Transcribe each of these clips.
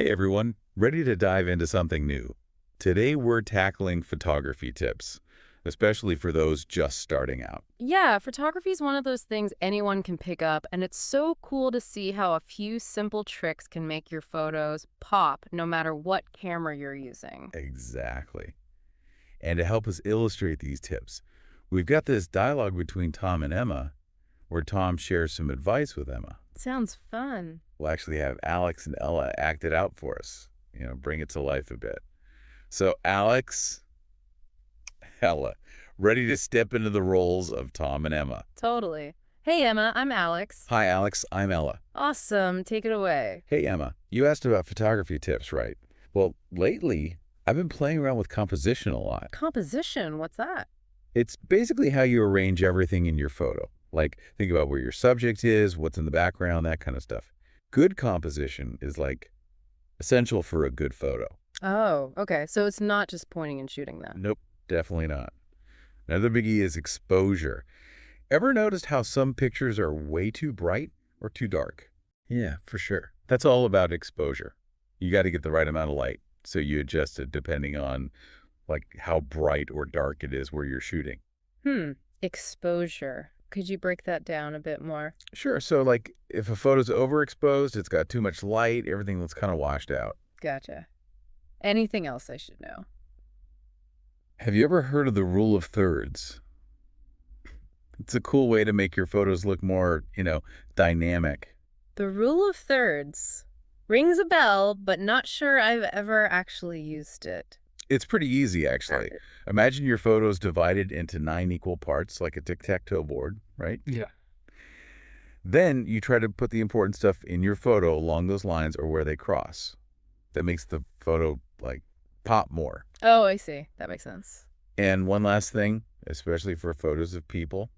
Hey everyone, ready to dive into something new? Today we're tackling photography tips, especially for those just starting out. Yeah, photography is one of those things anyone can pick up, and it's so cool to see how a few simple tricks can make your photos pop no matter what camera you're using. Exactly. And to help us illustrate these tips, we've got this dialogue between Tom and Emma, where Tom shares some advice with Emma. Sounds fun. We'll actually have Alex and Ella act it out for us, bring it to life a bit. So Alex, Ella, ready to step into the roles of Tom and Emma. Totally. Hey, Emma, I'm Alex. Hi Alex, I'm Ella. Awesome. Take it away. Hey, Emma, you asked about photography tips, right? Well, lately, I've been playing around with composition a lot. Composition, what's that? It's basically how you arrange everything in your photo. Like, think about where your subject is, what's in the background, that kind of stuff. Good composition is like essential for a good photo. Oh, okay. So it's not just pointing and shooting then. Nope, definitely not. Another biggie is exposure. Ever noticed how some pictures are way too bright or too dark? Yeah, for sure. That's all about exposure. You got to get the right amount of light, so you adjust it depending on like how bright or dark it is where you're shooting. Hmm. Exposure. Could you break that down a bit more? Sure. So like if a photo's overexposed, it's got too much light, everything looks kind of washed out. Gotcha. Anything else I should know? Have you ever heard of the rule of thirds? It's a cool way to make your photos look more, dynamic. The rule of thirds rings a bell, but not sure I've ever actually used it. It's pretty easy, actually. Imagine your photos divided into 9 equal parts, like a tic-tac-toe board, right? Yeah. Then you try to put the important stuff in your photo along those lines or where they cross. That makes the photo, like, pop more. Oh, I see. That makes sense. And one last thing, especially for photos of people,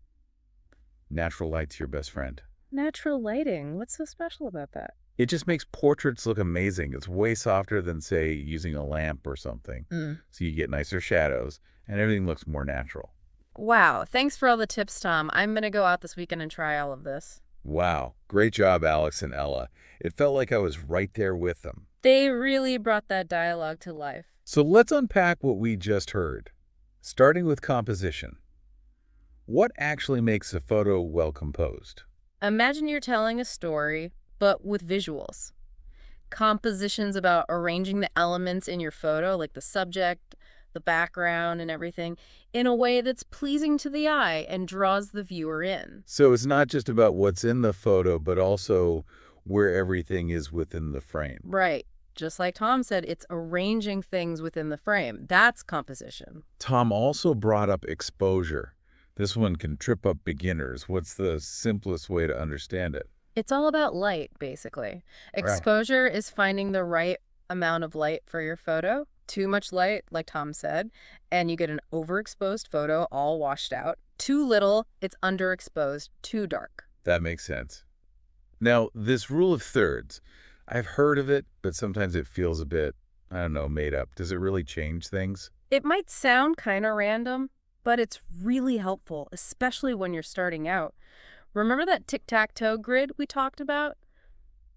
natural light's your best friend. Natural lighting. What's so special about that? It just makes portraits look amazing. It's way softer than, say, using a lamp or something. Mm. So you get nicer shadows, and everything looks more natural. Wow. Thanks for all the tips, Tom. I'm going to go out this weekend and try all of this. Wow, great job, Alex and Ella. It felt like I was right there with them. They really brought that dialogue to life. So let's unpack what we just heard. Starting with composition. What actually makes a photo well composed? Imagine you're telling a story, but with visuals. Composition's about arranging the elements in your photo, like the subject, the background, and everything, in a way that's pleasing to the eye and draws the viewer in. So it's not just about what's in the photo, but also where everything is within the frame. Right. Just like Tom said, it's arranging things within the frame. That's composition. Tom also brought up exposure. This one can trip up beginners. What's the simplest way to understand it? It's all about light, basically. Right. Exposure is finding the right amount of light for your photo. Too much light, like Tom said, and you get an overexposed photo all washed out. Too little, it's underexposed, too dark. That makes sense. Now, this rule of thirds, I've heard of it, but sometimes it feels a bit, I don't know, made up. Does it really change things? It might sound kind of random, but it's really helpful, especially when you're starting out. Remember that tic-tac-toe grid we talked about?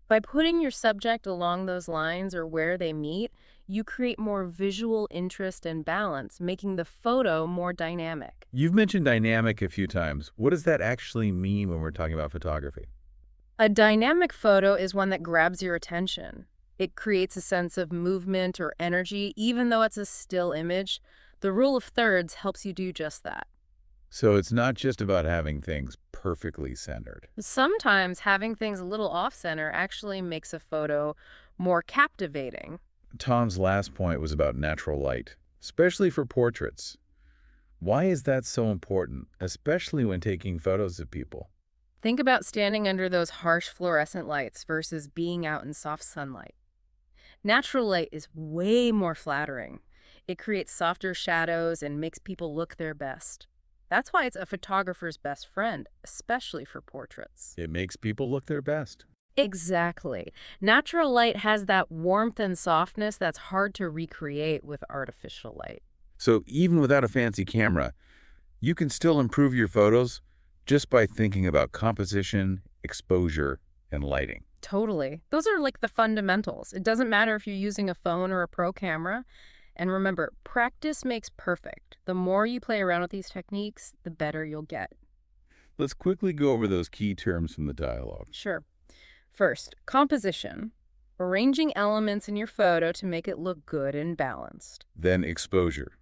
By putting your subject along those lines or where they meet, you create more visual interest and balance, making the photo more dynamic. You've mentioned dynamic a few times. What does that actually mean when we're talking about photography? A dynamic photo is one that grabs your attention. It creates a sense of movement or energy, even though it's a still image. The rule of thirds helps you do just that. So it's not just about having things perfectly centered. Sometimes having things a little off-center actually makes a photo more captivating. Tom's last point was about natural light, especially for portraits. Why is that so important, especially when taking photos of people? Think about standing under those harsh fluorescent lights versus being out in soft sunlight. Natural light is way more flattering. It creates softer shadows and makes people look their best. That's why it's a photographer's best friend, especially for portraits. It makes people look their best. Exactly. Natural light has that warmth and softness that's hard to recreate with artificial light. So even without a fancy camera, you can still improve your photos just by thinking about composition, exposure, and lighting. Totally. Those are like the fundamentals. It doesn't matter if you're using a phone or a pro camera. And remember, practice makes perfect. The more you play around with these techniques, the better you'll get. Let's quickly go over those key terms from the dialogue. Sure. First, composition. Arranging elements in your photo to make it look good and balanced. Then exposure.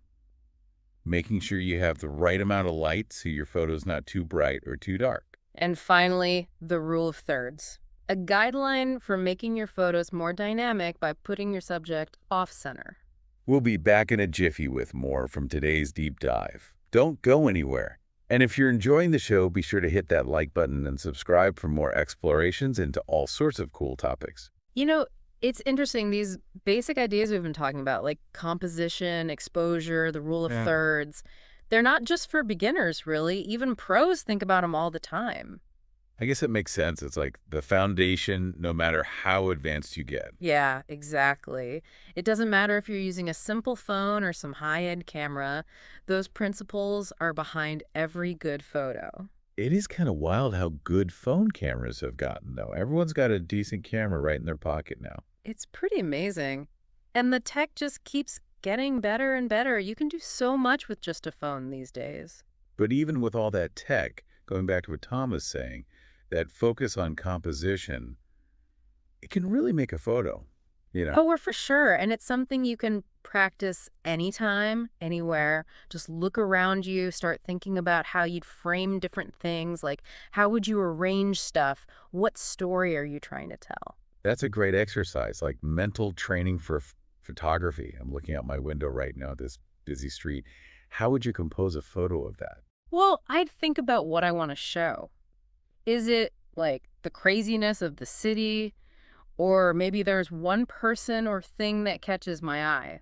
Making sure you have the right amount of light so your photo's not too bright or too dark. And finally, the rule of thirds. A guideline for making your photos more dynamic by putting your subject off-center. We'll be back in a jiffy with more from today's deep dive. Don't go anywhere. And if you're enjoying the show, be sure to hit that like button and subscribe for more explorations into all sorts of cool topics. You know, it's interesting, these basic ideas we've been talking about, like composition, exposure, the rule of thirds, they're not just for beginners, really. Even pros think about them all the time. I guess it makes sense. It's like the foundation, no matter how advanced you get. Yeah, exactly. It doesn't matter if you're using a simple phone or some high-end camera. Those principles are behind every good photo. It is kind of wild how good phone cameras have gotten, though. Everyone's got a decent camera right in their pocket now. It's pretty amazing. And the tech just keeps getting better and better. You can do so much with just a phone these days. But even with all that tech, going back to what Tom was saying, that focus on composition, it can really make a photo, Oh, we're for sure. And it's something you can practice anytime, anywhere. Just look around you, start thinking about how you'd frame different things, like how would you arrange stuff? What story are you trying to tell? That's a great exercise, like mental training for photography. I'm looking out my window right now at this busy street. How would you compose a photo of that? Well, I'd think about what I want to show. Is it like the craziness of the city? Or maybe there's one person or thing that catches my eye.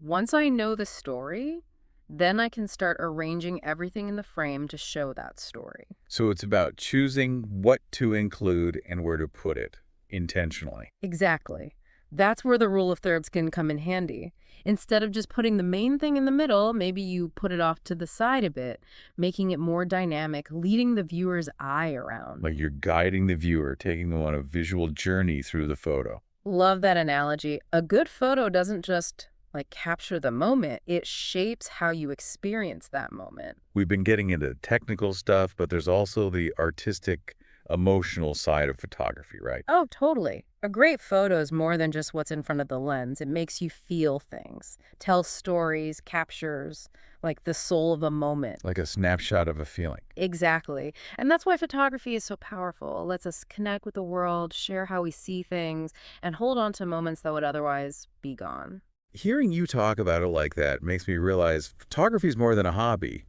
Once I know the story, then I can start arranging everything in the frame to show that story. So it's about choosing what to include and where to put it intentionally. Exactly. That's where the rule of thirds can come in handy. Instead of just putting the main thing in the middle, maybe you put it off to the side a bit, making it more dynamic, leading the viewer's eye around. Like you're guiding the viewer, taking them on a visual journey through the photo. Love that analogy. A good photo doesn't just capture the moment, it shapes how you experience that moment. We've been getting into technical stuff, but there's also the artistic, emotional side of photography, right? Oh, totally. A great photo is more than just what's in front of the lens. It makes you feel things, tells stories, captures like the soul of a moment. Like a snapshot of a feeling. Exactly. And that's why photography is so powerful. It lets us connect with the world, share how we see things, and hold on to moments that would otherwise be gone. Hearing you talk about it like that makes me realize photography is more than a hobby.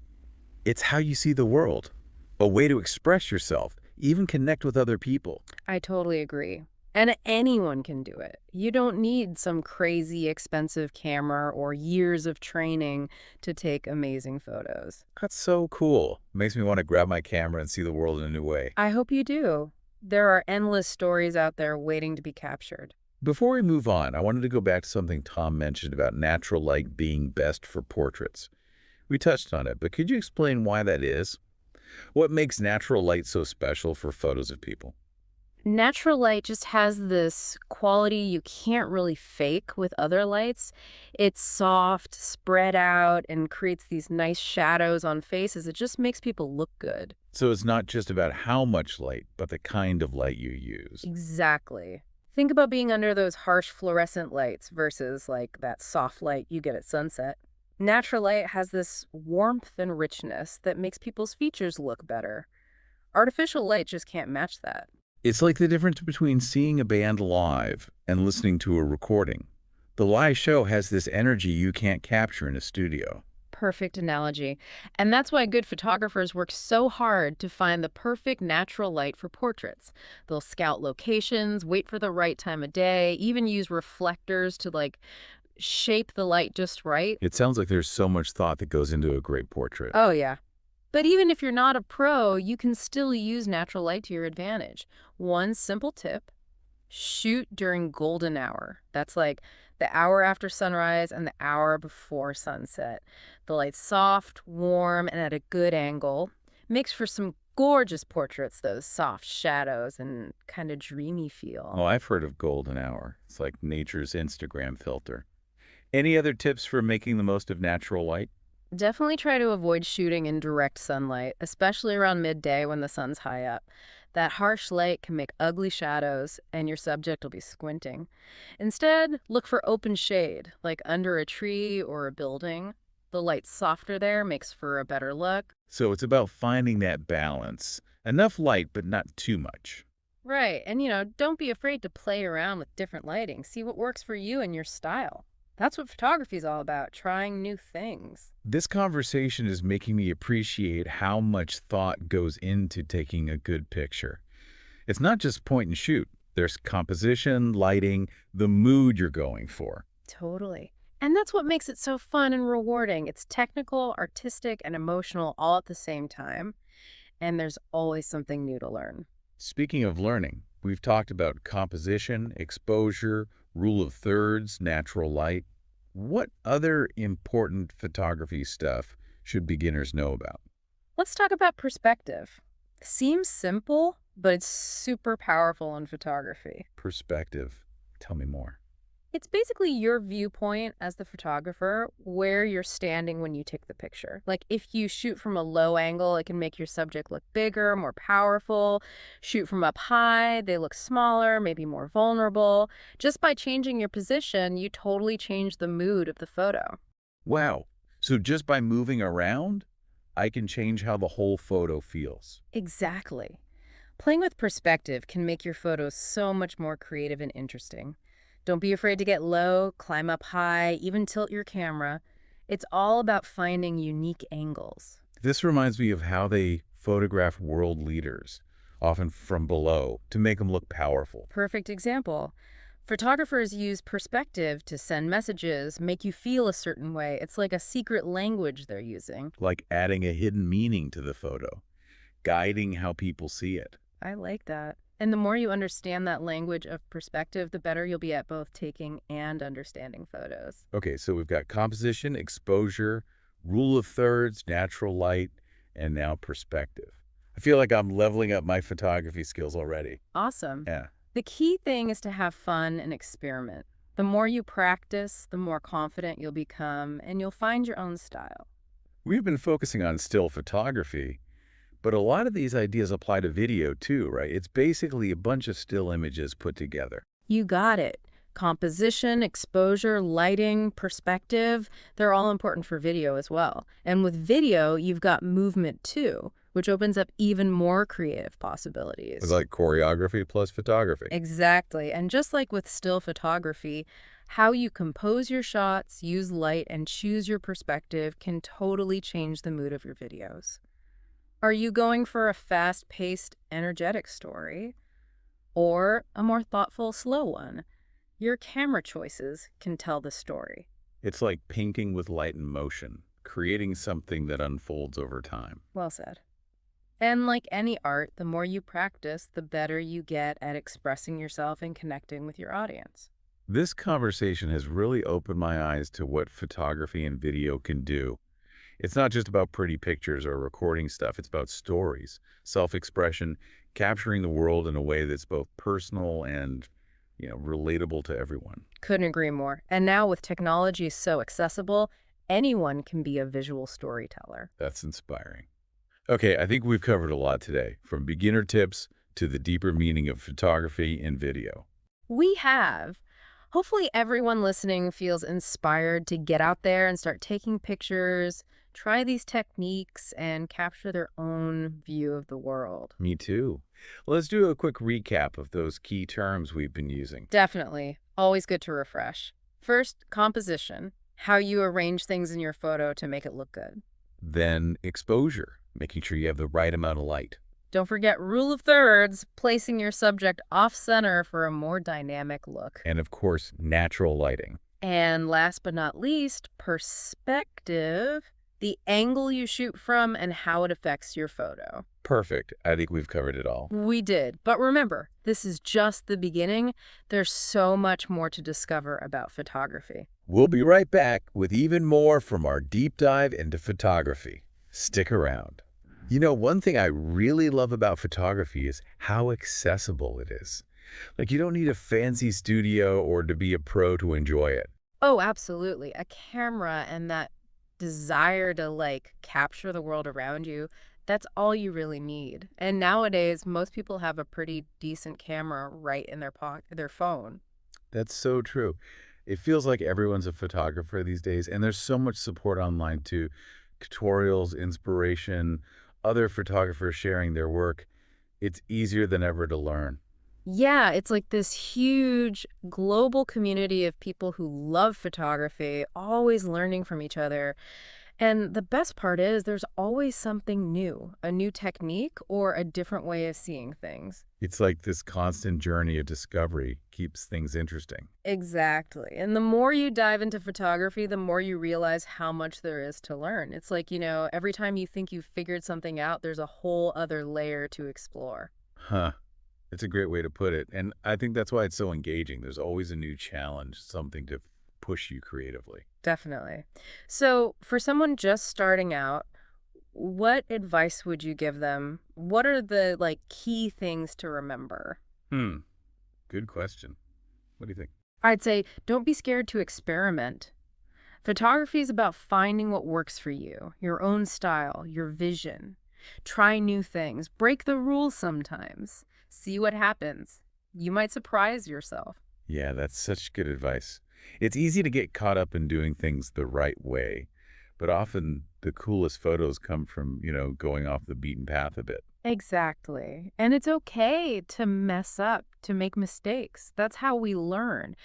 It's how you see the world, a way to express yourself, even connect with other people. I totally agree. And anyone can do it. You don't need some crazy expensive camera or years of training to take amazing photos. That's so cool. Makes me want to grab my camera and see the world in a new way. I hope you do. There are endless stories out there waiting to be captured. Before we move on, I wanted to go back to something Tom mentioned about natural light being best for portraits. We touched on it, but could you explain why that is? What makes natural light so special for photos of people? Natural light just has this quality you can't really fake with other lights. It's soft, spread out, and creates these nice shadows on faces. It just makes people look good. So it's not just about how much light, but the kind of light you use. Exactly. Think about being under those harsh fluorescent lights versus that soft light you get at sunset. Natural light has this warmth and richness that makes people's features look better. Artificial light just can't match that. It's like the difference between seeing a band live and listening to a recording. The live show has this energy you can't capture in a studio. Perfect analogy. And that's why good photographers work so hard to find the perfect natural light for portraits. They'll scout locations, wait for the right time of day, even use reflectors to shape the light just right. It sounds like there's so much thought that goes into a great portrait. Oh, yeah. But even if you're not a pro, you can still use natural light to your advantage. One simple tip: shoot during golden hour. That's like the hour after sunrise and the hour before sunset. The light's soft, warm, and at a good angle. Makes for some Gorgeous portraits, those soft shadows and kind of dreamy feel. Oh, I've heard of golden hour. It's like nature's Instagram filter. Any other tips for making the most of natural light? Definitely try to avoid shooting in direct sunlight, especially around midday when the sun's high up. That harsh light can make ugly shadows, and your subject will be squinting. Instead, look for open shade, like under a tree or a building. The light softer there makes for a better look. So it's about finding that balance. Enough light, but not too much. Right, and don't be afraid to play around with different lighting. See what works for you and your style. That's what photography is all about, trying new things. This conversation is making me appreciate how much thought goes into taking a good picture. It's not just point and shoot. There's composition, lighting, the mood you're going for. Totally. And that's what makes it so fun and rewarding. It's technical, artistic, and emotional all at the same time. And there's always something new to learn. Speaking of learning, we've talked about composition, exposure, rule of thirds, natural light. What other important photography stuff should beginners know about? Let's talk about perspective. Seems simple, but it's super powerful in photography. Perspective. Tell me more. It's basically your viewpoint as the photographer, where you're standing when you take the picture. Like if you shoot from a low angle, it can make your subject look bigger, more powerful. Shoot from up high, they look smaller, maybe more vulnerable. Just by changing your position, you totally change the mood of the photo. Wow. So just by moving around, I can change how the whole photo feels. Exactly. Playing with perspective can make your photos so much more creative and interesting. Don't be afraid to get low, climb up high, even tilt your camera. It's all about finding unique angles. This reminds me of how they photograph world leaders, often from below, to make them look powerful. Perfect example. Photographers use perspective to send messages, make you feel a certain way. It's like a secret language they're using. Like adding a hidden meaning to the photo, guiding how people see it. I like that. And the more you understand that language of perspective, the better you'll be at both taking and understanding photos. Okay, so we've got composition, exposure, rule of thirds, natural light, and now perspective. I feel like I'm leveling up my photography skills already. Awesome. Yeah. The key thing is to have fun and experiment. The more you practice, the more confident you'll become, and you'll find your own style. We've been focusing on still photography, but a lot of these ideas apply to video too, right? It's basically a bunch of still images put together. You got it. Composition, exposure, lighting, perspective, they're all important for video as well. And with video, you've got movement too, which opens up even more creative possibilities. It's like choreography plus photography. Exactly. And just like with still photography, how you compose your shots, use light, and choose your perspective can totally change the mood of your videos. Are you going for a fast-paced, energetic story or a more thoughtful, slow one? Your camera choices can tell the story. It's like painting with light and motion, creating something that unfolds over time. Well said. And like any art, the more you practice, the better you get at expressing yourself and connecting with your audience. This conversation has really opened my eyes to what photography and video can do. It's not just about pretty pictures or recording stuff. It's about stories, self-expression, capturing the world in a way that's both personal and, relatable to everyone. Couldn't agree more. And now with technology so accessible, anyone can be a visual storyteller. That's inspiring. Okay, I think we've covered a lot today, from beginner tips to the deeper meaning of photography and video. We have. Hopefully everyone listening feels inspired to get out there and start taking pictures, try these techniques, and capture their own view of the world. Me too. Let's do a quick recap of those key terms we've been using. Definitely. Always good to refresh. First, composition. How you arrange things in your photo to make it look good. Then exposure, making sure you have the right amount of light. Don't forget rule of thirds, placing your subject off-center for a more dynamic look. And of course, natural lighting. And last but not least, perspective. The angle you shoot from and how it affects your photo. Perfect. I think we've covered it all. We did. But remember, this is just the beginning. There's so much more to discover about photography. We'll be right back with even more from our deep dive into photography. Stick around. One thing I really love about photography is how accessible it is. Like, you don't need a fancy studio or to be a pro to enjoy it. Oh, absolutely. A camera and that desire to capture the world around you, that's all you really need. And nowadays, most people have a pretty decent camera right in their pocket, their phone. That's so true. It feels like everyone's a photographer these days, and there's so much support online too. Tutorials, inspiration, other photographers sharing their work. It's easier than ever to learn. Yeah, it's like this huge global community of people who love photography, always learning from each other. And the best part is there's always something new, a new technique or a different way of seeing things. It's like this constant journey of discovery keeps things interesting. Exactly. And the more you dive into photography, the more you realize how much there is to learn. It's like, every time you think you've figured something out, there's a whole other layer to explore. Huh. It's a great way to put it. And I think that's why it's so engaging. There's always a new challenge, something to push you creatively. Definitely. So, for someone just starting out, what advice would you give them? What are the key things to remember? Hmm. Good question. What do you think? I'd say don't be scared to experiment. Photography is about finding what works for you, your own style, your vision. Try new things, break the rules sometimes, see what happens. You might surprise yourself. Yeah, that's such good advice. It's easy to get caught up in doing things the right way, but often the coolest photos come from, going off the beaten path a bit. Exactly. And it's okay to mess up, to make mistakes. That's how we learn.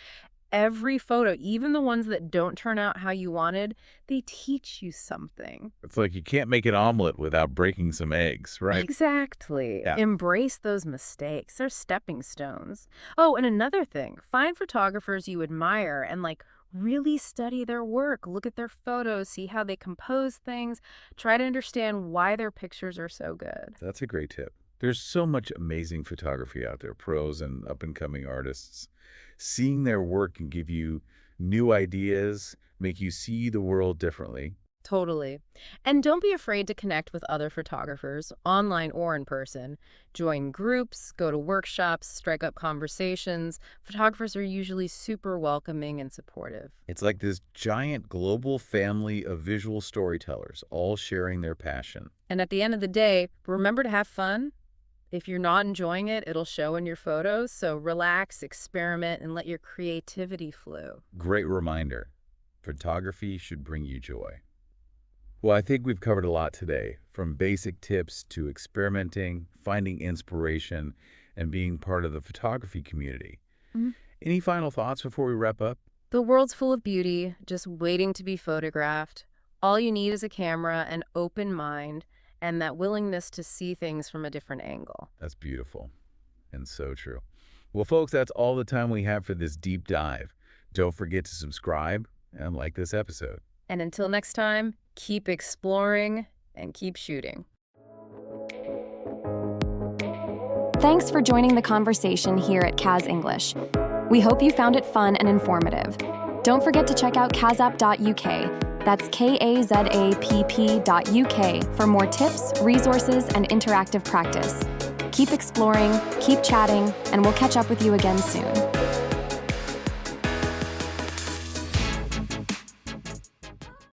Every photo, even the ones that don't turn out how you wanted, they teach you something. It's like you can't make an omelet without breaking some eggs, right? Exactly. Yeah. Embrace those mistakes. They're stepping stones. Oh, and another thing, find photographers you admire and really study their work. Look at their photos, see how they compose things. Try to understand why their pictures are so good. That's a great tip. There's so much amazing photography out there, pros and up-and-coming artists. Seeing their work can give you new ideas, make you see the world differently. Totally. And don't be afraid to connect with other photographers, online or in person. Join groups, go to workshops, strike up conversations. Photographers are usually super welcoming and supportive. It's like this giant global family of visual storytellers, all sharing their passion. And at the end of the day, remember to have fun. If you're not enjoying it, it'll show in your photos. So relax, experiment, and let your creativity flow. Great reminder. Photography should bring you joy. Well, I think we've covered a lot today, from basic tips to experimenting, finding inspiration, and being part of the photography community. Mhm. Any final thoughts before we wrap up? The world's full of beauty, just waiting to be photographed. All you need is a camera, an open mind, and that willingness to see things from a different angle. That's beautiful and so true. Well, folks, that's all the time we have for this deep dive. Don't forget to subscribe and like this episode. And until next time, keep exploring and keep shooting. Thanks for joining the conversation here at Kaz English. We hope you found it fun and informative. Don't forget to check out kazapp.uk. That's kazapp.uk for more tips, resources, and interactive practice. Keep exploring, keep chatting, and we'll catch up with you again soon.